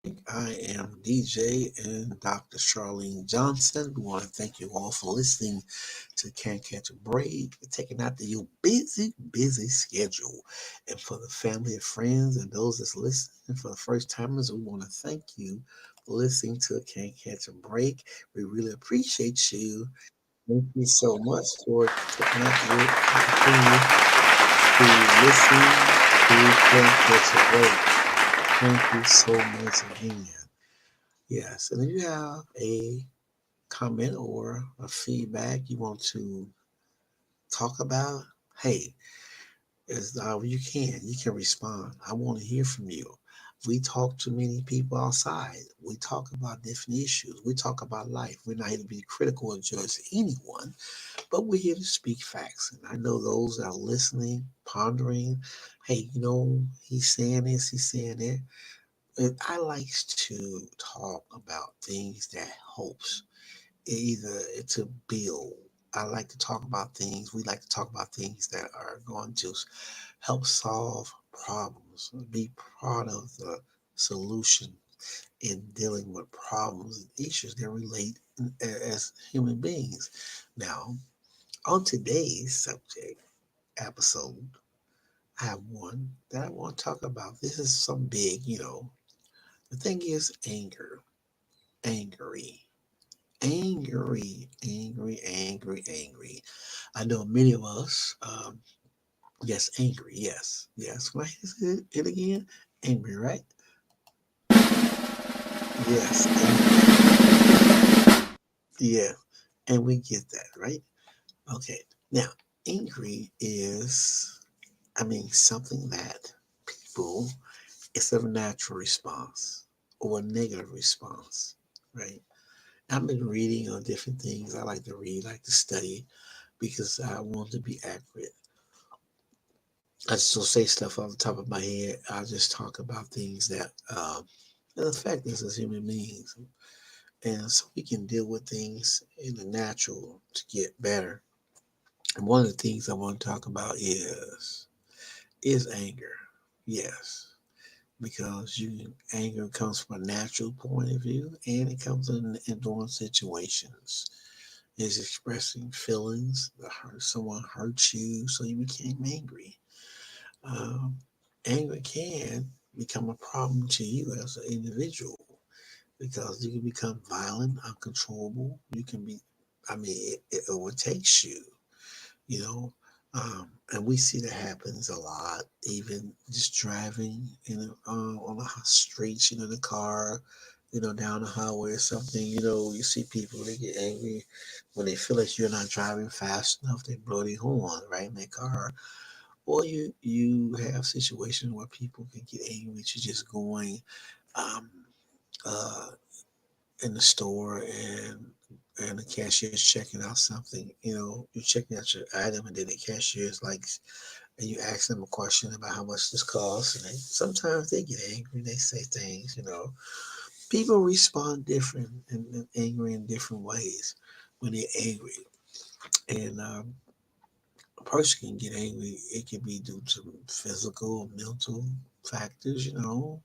I am DJ and Dr. Charlene Johnson. We want to thank you all for listening to Can't Catch a Break, taking out your busy schedule. And for the family and friends and those that's listening for the first timers, we want to thank you for listening to Can't Catch a Break. We really appreciate you. Thank you so much for taking out your opportunity to listen to Can't Catch a Break. Thank you so much again. Yes, and if you have a comment or a feedback you want to talk about, hey, you can respond. I want to hear from you. We talk to many people outside. We talk about different issues. We talk about life. We're not here to be critical or judge anyone, but we're here to speak facts. And I know those that are listening, pondering, hey, he's saying this, he's saying that. And I like to talk about things that helps either to build. I like to talk about things. We like to talk about things that are going to help solve problems. Be part of the solution in dealing with problems and issues that relate as human beings. Now, on today's subject episode, I have one that I want to talk about. This is some big. The thing is anger, angry, angry. I know many of us, yes, angry, yes, yes. Can I say it again? Angry, right? Yes, angry. Yeah, and we get that, right? Okay. Now, angry is, something that people, it's a natural response or a negative response, right? I've been reading on different things. I like to read, like to study, because I want to be accurate. I just don't say stuff off the top of my head. I just talk about things that affect us as human beings, and so we can deal with things in the natural to get better. And one of the things I want to talk about is anger. Yes, because anger comes from a natural point of view, and it comes in during situations. It's expressing feelings. Someone hurt you, so you became angry. Um, Anger can become a problem to you as an individual because you can become violent, uncontrollable. You can be, it overtakes you, you know. And we see that happens a lot, even just driving on the streets, the car, down the highway or something. You see people, they get angry when they feel like you're not driving fast enough. They blow their horn right in their car, or you have situations where people can get angry with you just going um, uh, in the store and the cashier's checking out something. You're checking out your item, and then the cashier is like, and you ask them a question about how much this costs, and sometimes they get angry. They say things. People respond different and angry in different ways when they're angry, and a person can get angry. It can be due to physical, mental factors. And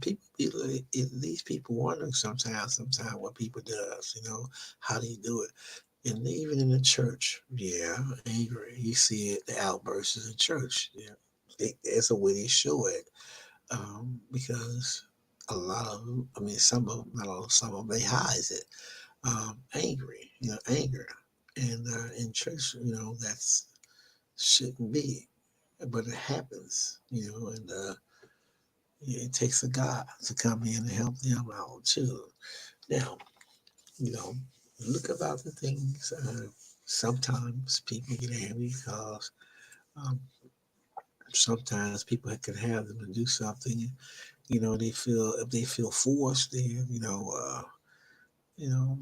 people be like, these people wondering sometimes what people does. How they do it. And even in the church, yeah, angry. You see it, the outbursts in church. Yeah, it's a way they show it. Because a lot of them, some of them, not all, some of them, they hide it. Angry, anger. And in church, that's shouldn't be, but it happens, and it takes a God to come in and help them out too. Now, you know, look about the things. Sometimes people get angry because um, sometimes people can have them to do something. They feel if they feel forced, then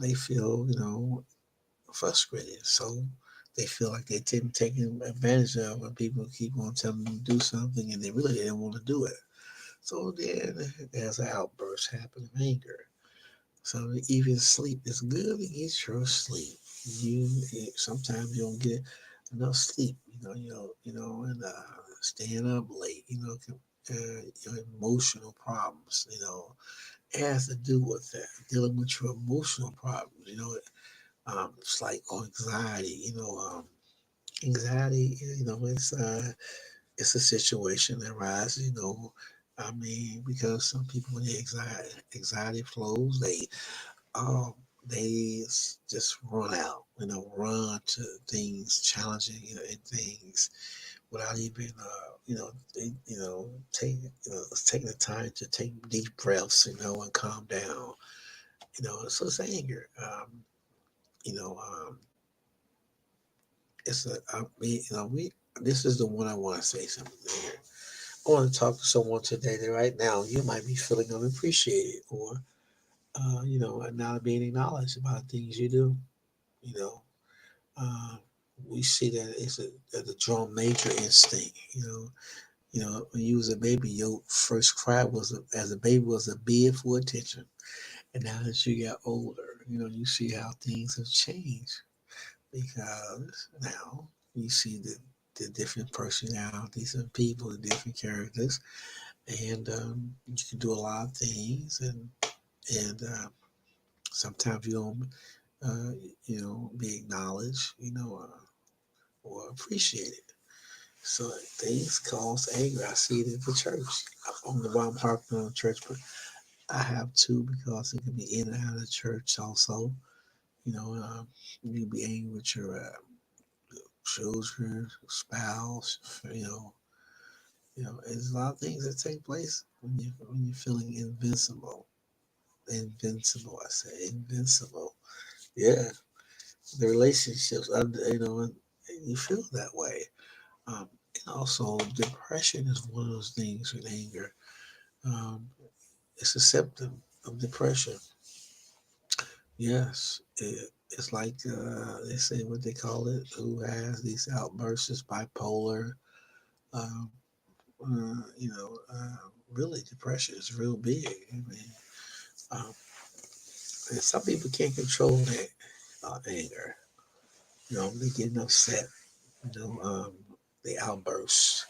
they feel frustrated. So they feel like they're taken advantage of when people keep on telling them to do something and they really didn't want to do it. So then there's an outburst happening of anger. So even sleep is good to get your sleep. Sometimes you don't get enough sleep. And staying up late. your emotional problems. It has to do with that, dealing with your emotional problems. It's like anxiety. Anxiety. It's a situation that arises. I mean, because some people when the anxiety flows, um, just run out. Run to things challenging, and things without even, taking the time to take deep breaths, and calm down. So it's anger. You know, it's a, I mean, we. This is the one I want to say something here. I want to talk to someone today that right now you might be feeling unappreciated, or not being acknowledged about things you do. You know, uh, we see that it's a drum major instinct. When you was a baby, your first cry as a baby was a bid for attention. And now that you get older, you see how things have changed because now you see the different personalities of people, the different characters, and you can do a lot of things, and sometimes you don't, uh, be acknowledged, or appreciated. So things cause anger. I see it in the church. I don't know why I'm harping on church, but I have to because it can be in and out of the church also. You know, um, you be angry with your children, spouse. There's a lot of things that take place when you're feeling invincible. Invincible, I say invincible. Yeah, the relationships. You feel that way. And also, depression is one of those things with anger. Um, it's a symptom of depression. Yes, it's like they say what they call it. Who has these outbursts is bipolar. Um, really, depression is real big. I mean, um, and some people can't control their anger. They get upset. They outburst,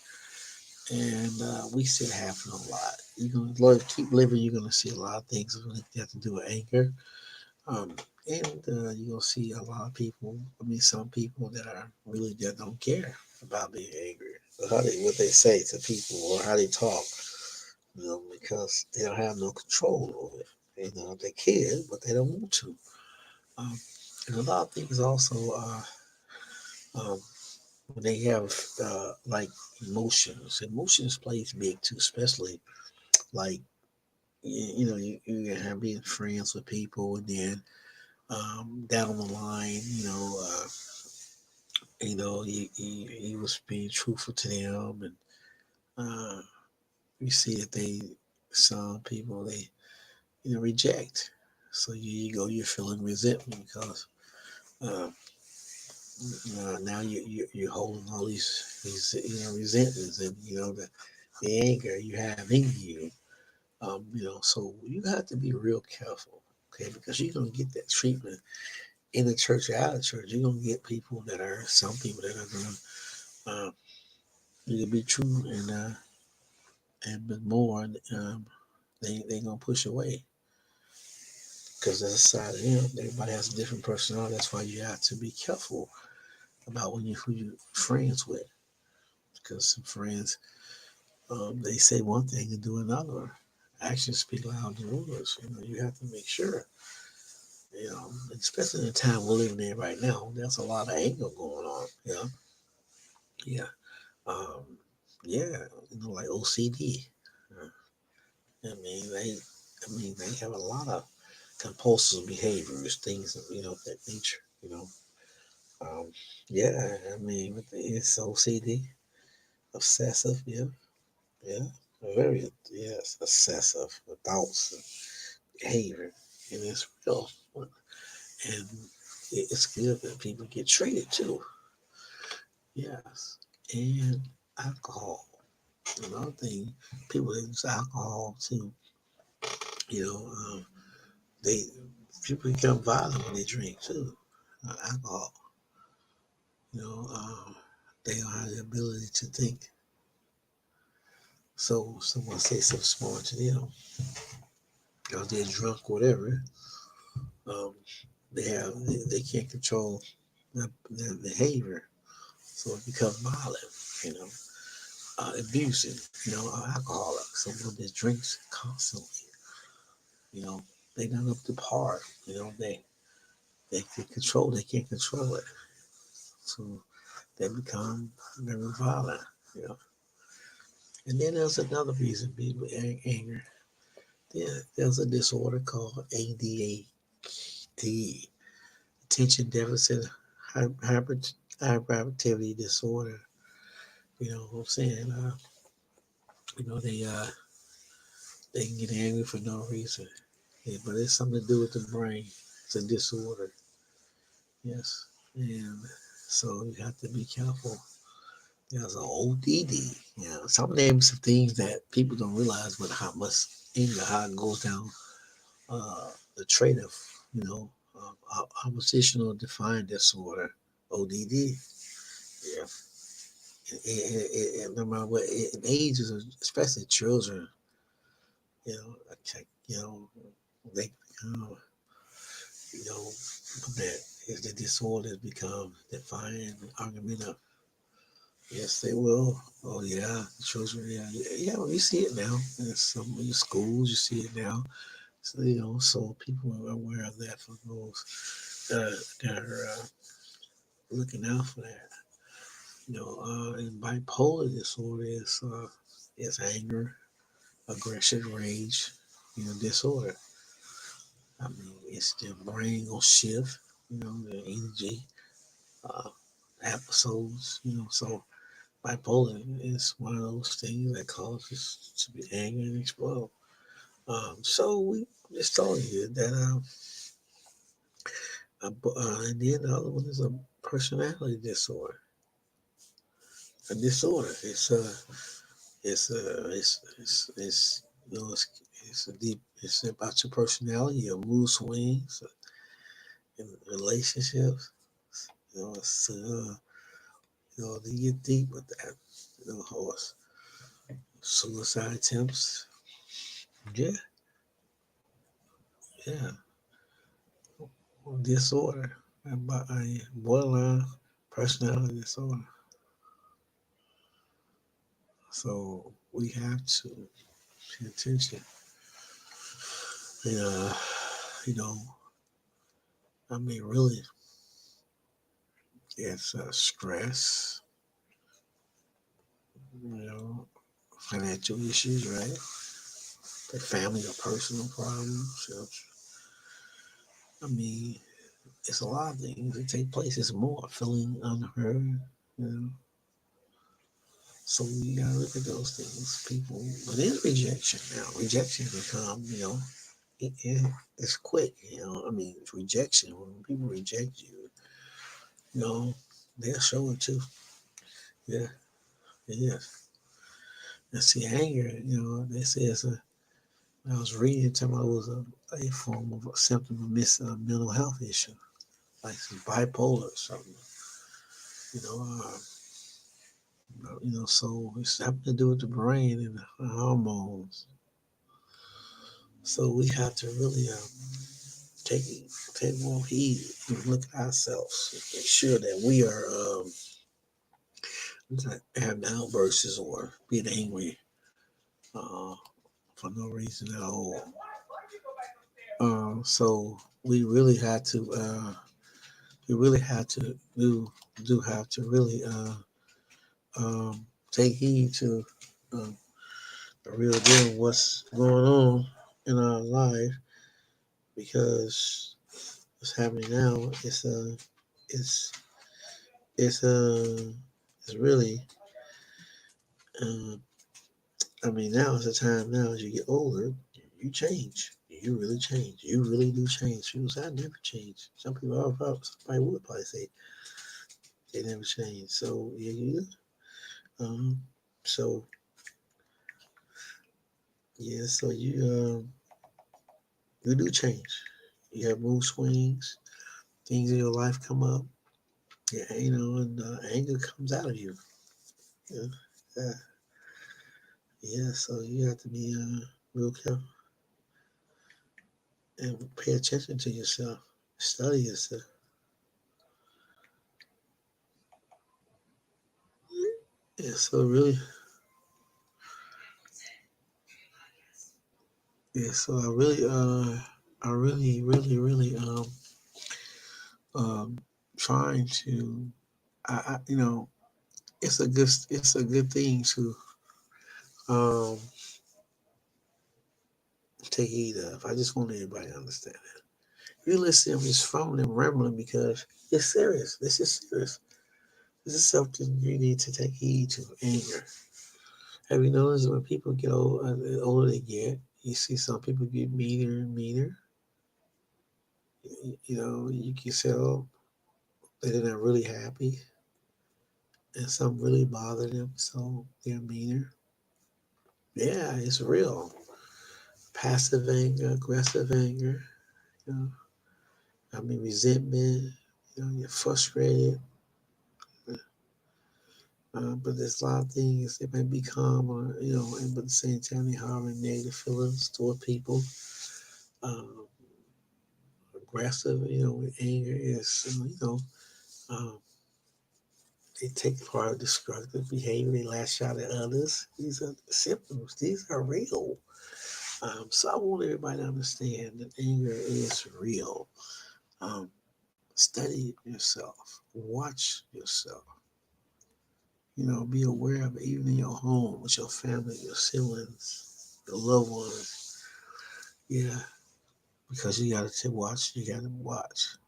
and we see it happen a lot. You're gonna Lord keep living. You're gonna see a lot of things that have to do with anger. Um, and you're gonna see a lot of people. I mean, some people that are really that don't care about being angry, or what they say to people, or how they talk. Because they don't have no control over it. They can, but they don't want to. Um, and a lot of things also um, when they have like emotions. Emotions plays big too, especially like you have being friends with people, and then down the line, he was being truthful to them, and uh, you see that some people they reject. So you go, you're feeling resentment because uh, now you're holding all these resentments, and the anger you have in you. So you have to be real careful, okay? Because you're gonna get that treatment in the church or out of church. You're gonna get some people that are gonna either be true and but more, they gonna push away because there's a side of them. Everybody has a different personality. That's why you have to be careful about who you friends with, because some friends they say one thing and do another. Actions speak louder than words. You have to make sure. Especially in the time we're living in right now, there's a lot of anger going on. Yeah, um, yeah. Like OCD. Uh, I mean, they have a lot of compulsive behaviors, things of that nature. Um, yeah. I mean, it's OCD, obsessive. Yeah, yeah. Very yes, obsessive with thoughts and behavior, and it's real. And it's good that people get treated too. Yes, and alcohol. Another thing, people that use alcohol too. You know, they people become violent when they drink too. Alcohol. You know, they don't have the ability to think. So someone say something smart to them, or they're drunk, or whatever. Um, they can't control their behavior, so it becomes violent. You know, abusing. You know, alcoholic, someone that drinks constantly. You know, they not up to par. You know, they can control. They can't control it, so they become very violent. You know, and then there's another reason people anger. There's a disorder called ADHD, attention deficit hyperactivity disorder. You know what I'm saying? You know they can get angry for no reason, yeah, but it's something to do with the brain. It's a disorder. Yes, and so you have to be careful. There's an ODD. You know, some names of things that people don't realize, but how much anger, how it goes down the trait of, you know, oppositional defiant disorder, ODD. Yeah, no matter what in ages, especially children, you know, you know, they, uh, you know, that if the disorders become defiant, argumentative. Yes, they will. Oh yeah, children. Yeah, yeah. Well, you see it now. In some of your schools, you see it now. So you know, so people are aware of that for those that are looking out for that. You know, and bipolar disorder is anger, aggression, rage. You know, disorder. I mean, it's the brain will shift. You know, the energy uh, episodes. You know, so bipolar is one of those things that causes to be angry and explode. So we just told you that, and then the other one is a personality disorder. A disorder. It's you know, it's a deep. It's about your personality, your mood swings, in relationships. You know, you know, they get deep with that. You know, horse suicide attempts. Yeah, yeah. Disorder, a borderline personality disorder. So we have to pay attention. Yeah, you know, I mean, really, it's stress, you know, financial issues, right? The family or personal problems. You know, I mean, it's a lot of things that take place. It's more feeling unheard, you know. So you gotta look at those things. People, but there's rejection now. Rejection can come, you know, it's quick, you know. I mean, it's rejection. When people reject you, you know, they'll show it too. Yeah, yeah. And see, anger, you know, they say it's a. I was reading, talking about it was a form of a symptom of mental health issue, like some bipolar or something. You know, so it's something to do with the brain and the hormones. So we have to really take take more heed and look at ourselves, make sure that we are not having outbursts or being angry uh, for no reason at all. So we really had to do have to really take heed to uh, the real deal of what's going on in our life, because what's happening now it's it's uh it's really uh, I mean, now is the time. Now, as you get older, you change. You really change. You really do change. People say, I never change. Some people are probably, somebody would probably say they never change. So, yeah, you do. Um, so, yeah, so you do change. You have mood swings, things in your life come up. Yeah, and anger comes out of you. Yeah, yeah, Yeah, so you have to be real careful and pay attention to yourself, study yourself. Yeah, so really, yeah, so I really, um, trying to, you know, it's a good thing to, um, take heed of. I just want everybody to understand that. You listen, I'm just phone and rambling because it's serious. This is serious. This is something you need to take heed to. Anger. Have you noticed when people get old, older they get, you see some people get meaner and meaner. You know, you can tell they're not really happy, and some really bother them, so they're meaner. Yeah, it's real. Passive anger, aggressive anger. You know, I mean resentment. You know, you're frustrated. But there's a lot of things that may be calm, or and but at the same time they harbor negative feelings toward people. Um, Aggressive, with anger is, um, they take part of destructive behavior. They lash out at others. These are symptoms. These are real. So I want everybody to understand that anger is real. Um, Study yourself. Watch yourself. Be aware of it, even in your home, with your family, your siblings, your loved ones. Yeah, because you got to watch. You got to watch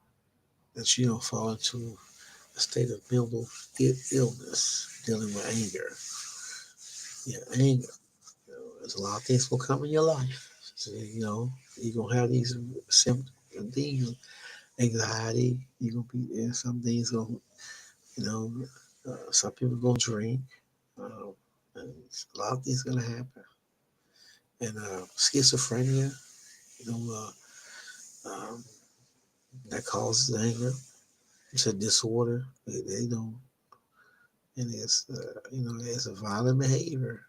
that you don't fall into a state of mental illness dealing with anger. Yeah, anger. There's a lot of things gonna come in your life. So, you're gonna have these symptoms and things, anxiety. You're gonna be there. Some things gonna, you know, some people gonna drink. Um, and a lot of things gonna happen. And schizophrenia, you know, um, that causes anger. It's a disorder. They don't, and it's a violent behavior.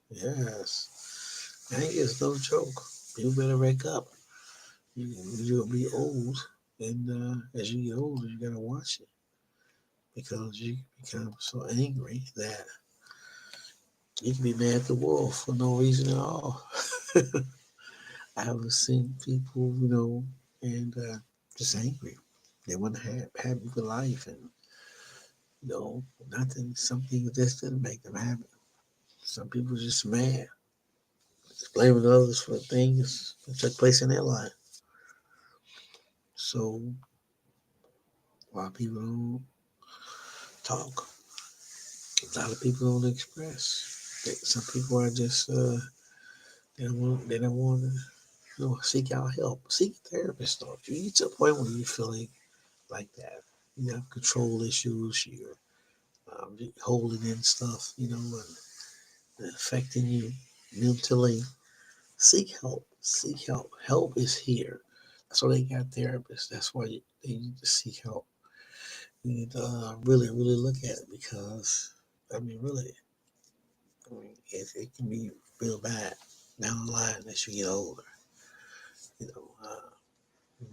Yes, anger is no joke. You better wake up. You'll be old, and as you get older, you gotta watch it because you become so angry that you can be mad at the world for no reason at all. I have seen people, and just angry. They want to have happy with life, and nothing. Something just didn't make them happy. Some people just mad, just blaming others for things that took place in their life. So a lot of people don't talk. A lot of people don't express. Some people are just they don't want to seek out help. Seek a therapist. Though if you get to a point where you're feeling like that, you have control issues, you're holding in stuff, and affecting you mentally. Seek help. Seek help. Help is here. That's why they got therapists. That's why they need to seek help. You need to really, really look at it because, I mean, really, it can be real bad down the line as you get older. You know,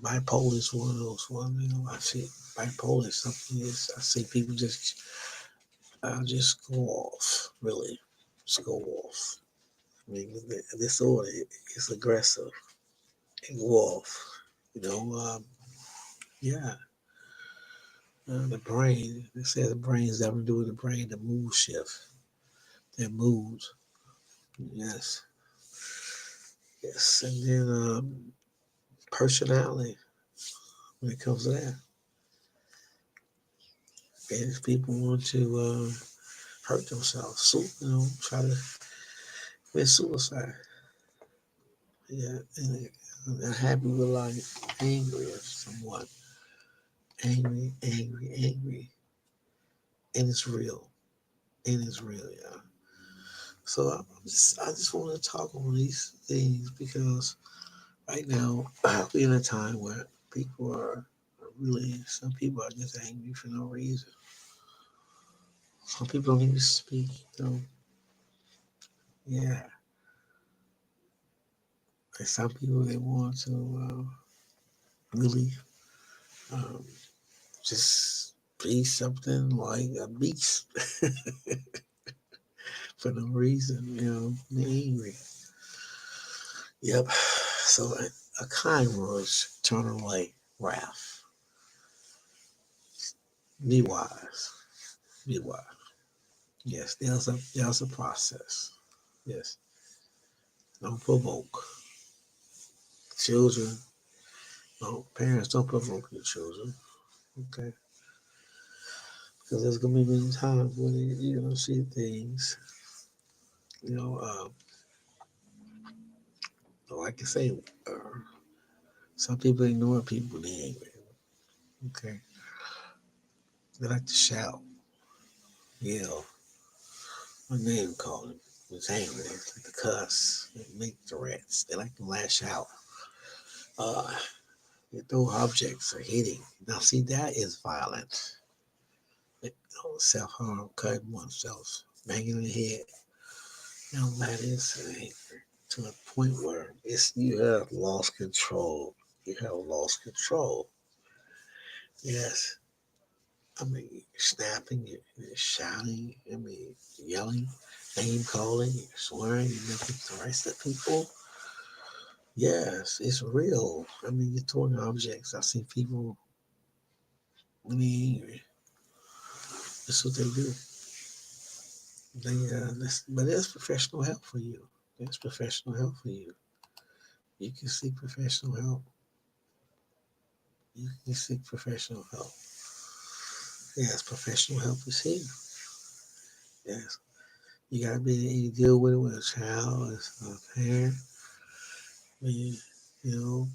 bipolar is one of those ones. I see bipolar is something is I see people just go off, really, just go off. I mean, the disorder is aggressive and go off. You know, yeah, the brain. They say the brain is having to do with the brain, the mood shift, their moods. Yes, yes, and then personality when it comes to that. And if people want to hurt themselves, try to commit suicide. Yeah, and they're happy with life, angry or somewhat. Angry, angry, angry. And it's real. And it's real, yeah. So I just want to talk on these things because right now we're in a time where people are really, some people are just angry for no reason. Some people don't even speak, Yeah. And some people they want to really um, just be something like a beast for no reason, they're angry. Yep. So a kind words turn away wrath. Be wise. Be wise. Yes, there's a process. Yes. Don't provoke. Children, no, parents don't provoke your children. Okay. Because there's gonna be many times when you're gonna see things, you know, uh, like I say, some people ignore people when they're angry. Okay. They like to shout, yell, or name calling. Was angry. They like to cuss. They make threats. They like to lash out. Uh, they throw objects or hitting. Now, see, that is violent. Self harm, cutting oneself, banging the head. That is anger to a point where you have lost control. You have lost control. Yes. I mean, snapping, you're shouting, yelling, name calling, you're swearing, you're making threats at people. Yes, it's real. You're throwing objects. I see people when they're angry. That's what they do. But there's professional help for you. There's professional help for you. You can seek professional help. You can seek professional help. Yes, professional help is here. Yes, you gotta be able to deal with it with a child, as a parent. I mean, you know,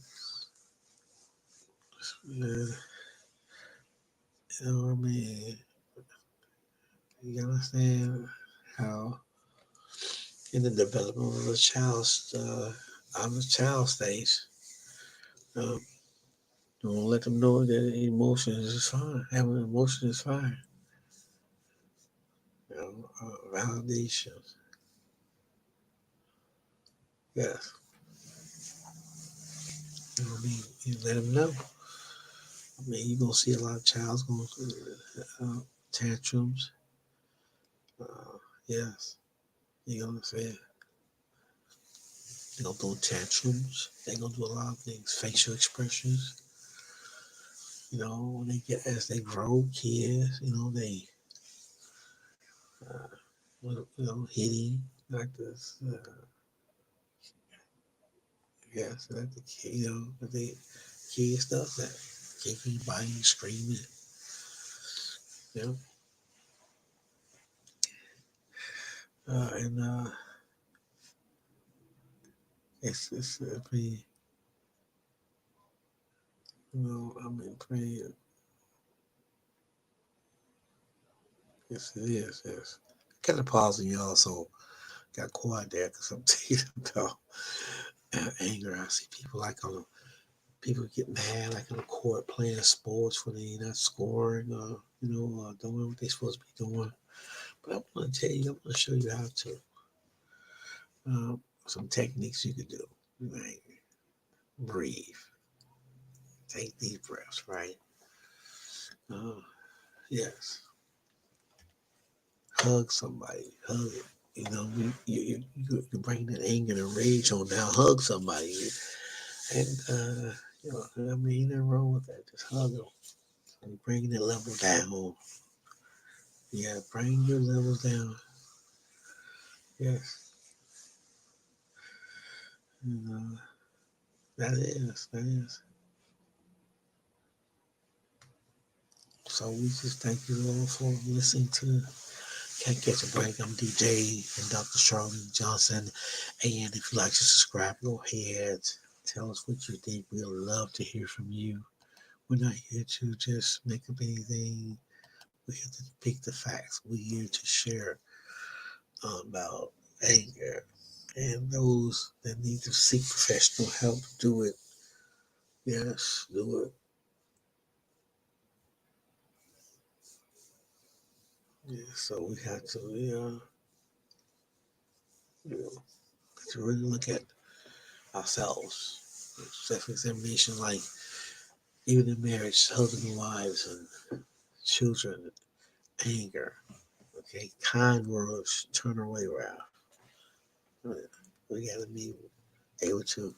uh, you understand how in the development of a child's on the child stage, um, don't let them know that emotions is fine. Having emotion is fine. Validation. Yes. You let them know. You're gonna see a lot of childs going through tantrums. Yes, you're gonna say they're gonna do tantrums. They're gonna do a lot of things, facial expressions. When they get as they grow, kids, they uh, hitting like this. Yes, like the kid, the kid stuff that kicking, biting, screaming. You know, and it's pretty. Pretty. Yes, it is. Yes. Kind of pausing y'all, so got quiet there because I'm thinking about anger. I see people like people get mad like on the court playing sports when they're not scoring, doing what they're supposed to be doing. But I want to tell you, I want to show you how to some techniques you can do. Like breathe, take deep breaths, right? Uh, yes, hug somebody, hug it. You bring that anger and rage on now. Hug somebody, and nothing wrong with that. Just hug them. And bring the level down. Yeah, bring your levels down. Yes, and, that is. So we just thank you all for listening to Can't Catch a Break. I'm DJ and Dr. Charlie Johnson. And if you'd like to subscribe, go ahead. Tell us what you think. We'd love to hear from you. We're not here to just make up anything. We're here to pick the facts. We're here to share about anger and those that need to seek professional help. Do it. Yes, do it. Yeah, so we have to, You know, to really look at ourselves. Self-examination, like even in marriage, husband and wives and children, anger. Okay, kind words turn away wrath. We got to be able to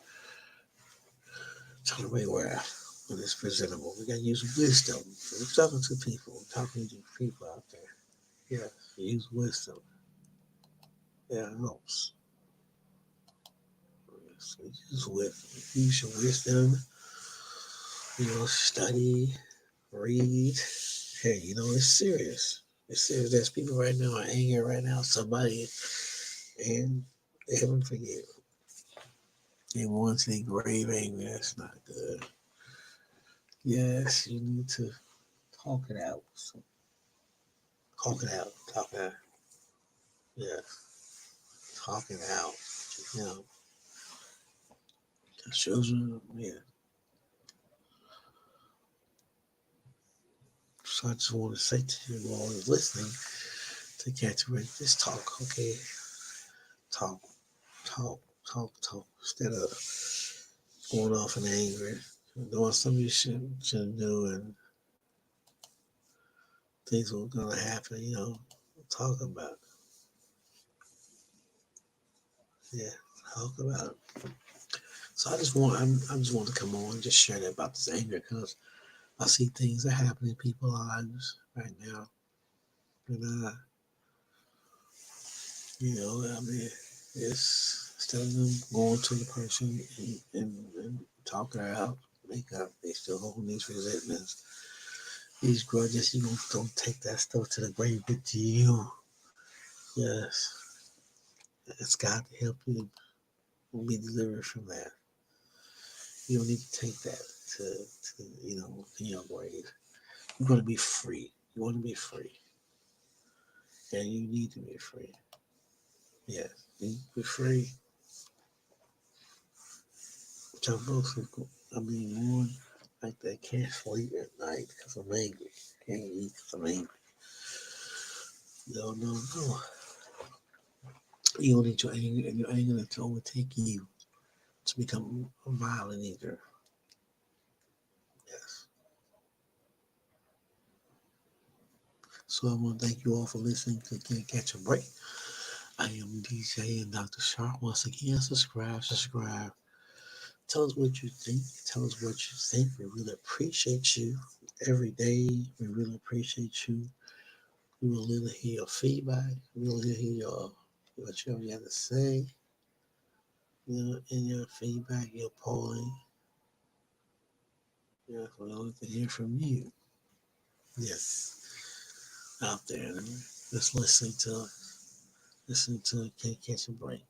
turn away wrath when it's presentable. We got to use wisdom. We're talking to people, talking to people out there. Yeah, use wisdom. Yeah, it helps. So use your wisdom. Study, read. Hey, it's serious. It's serious. There's people right now are angry right now. Somebody, and they haven't forgiven. They want to be grave angry. That's not good. Yes, you need to talk it out. So, talk it out. Talk it out. Yeah, talk it out. You know, the children. Yeah. So I just want to say to you all who's listening to Catch Ready, just talk, okay? Talk, talk. Instead of going off in anger, doing something you shouldn't do, and things are gonna happen. Talk about it. Yeah, talk about it. So I just want to come on and just share that about this anger because I see things that happen in people's lives right now, and I mean, it's instead of them going to the person and talking it out, make up, they still holding these resentments, these grudges. You don't take that stuff to the grave with you. Yes, it's God to help you be delivered from that. You don't need to take that to your grave. You want to be free. You want to be free, and you need to be free. Yes, you need to be free. Some folks, one like they can't sleep at night because I'm angry. Can't eat because I'm angry. No. You don't need your anger and your anger to overtake you to become a violent eater. Yes. So I want to thank you all for listening to Can't Catch a Break. I am DJ and Dr. Sharp. Once again, subscribe. Tell us what you think. Tell us what you think. We really appreciate you every day. We really appreciate you. We will really hear your feedback. We will hear what you have to say. In your feedback, your polling. Yeah, we want to hear from you. Yes, out there, just listening to Can't Catch a Break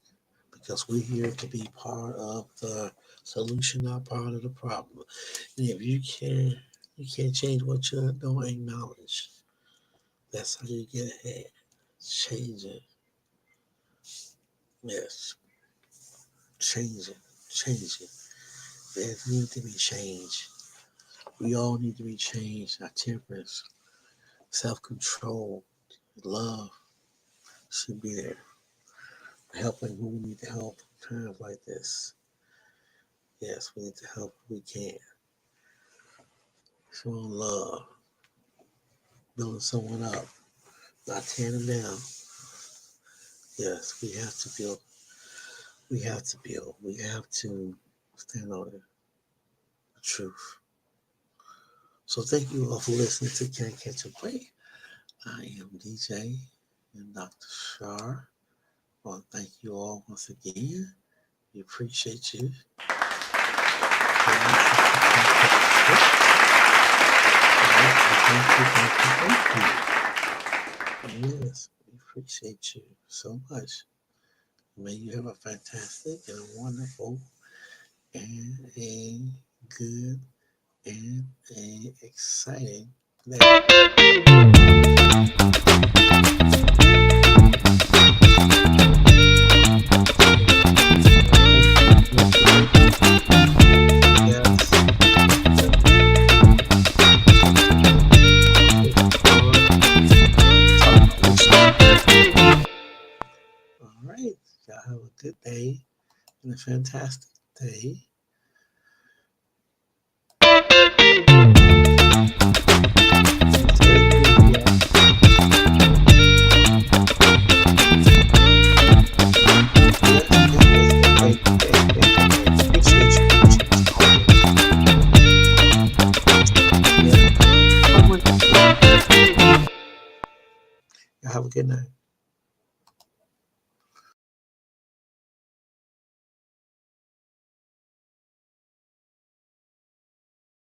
because we're here to be part of the solution, not part of the problem. And if you can't change what you don't acknowledge. That's how you get ahead. Change it. Yes, change it. Change it. There need to be change. We all need to be changed. Our temperance, self-control, love should be there. Helping who we need to help in times like this. Yes, we need to help who we can. Showing love, building someone up, not tearing them down. Yes, we have to build. We have to build. We have to stand on the truth. So thank you all for listening to Can't Catch a Break. I am DJ and Dr. Shar. Well, thank you all once again. We appreciate you. Yes, we appreciate you so much. May you have a fantastic and a wonderful and a good and a exciting day. All right. Y'all a fantastic day. Have a good night.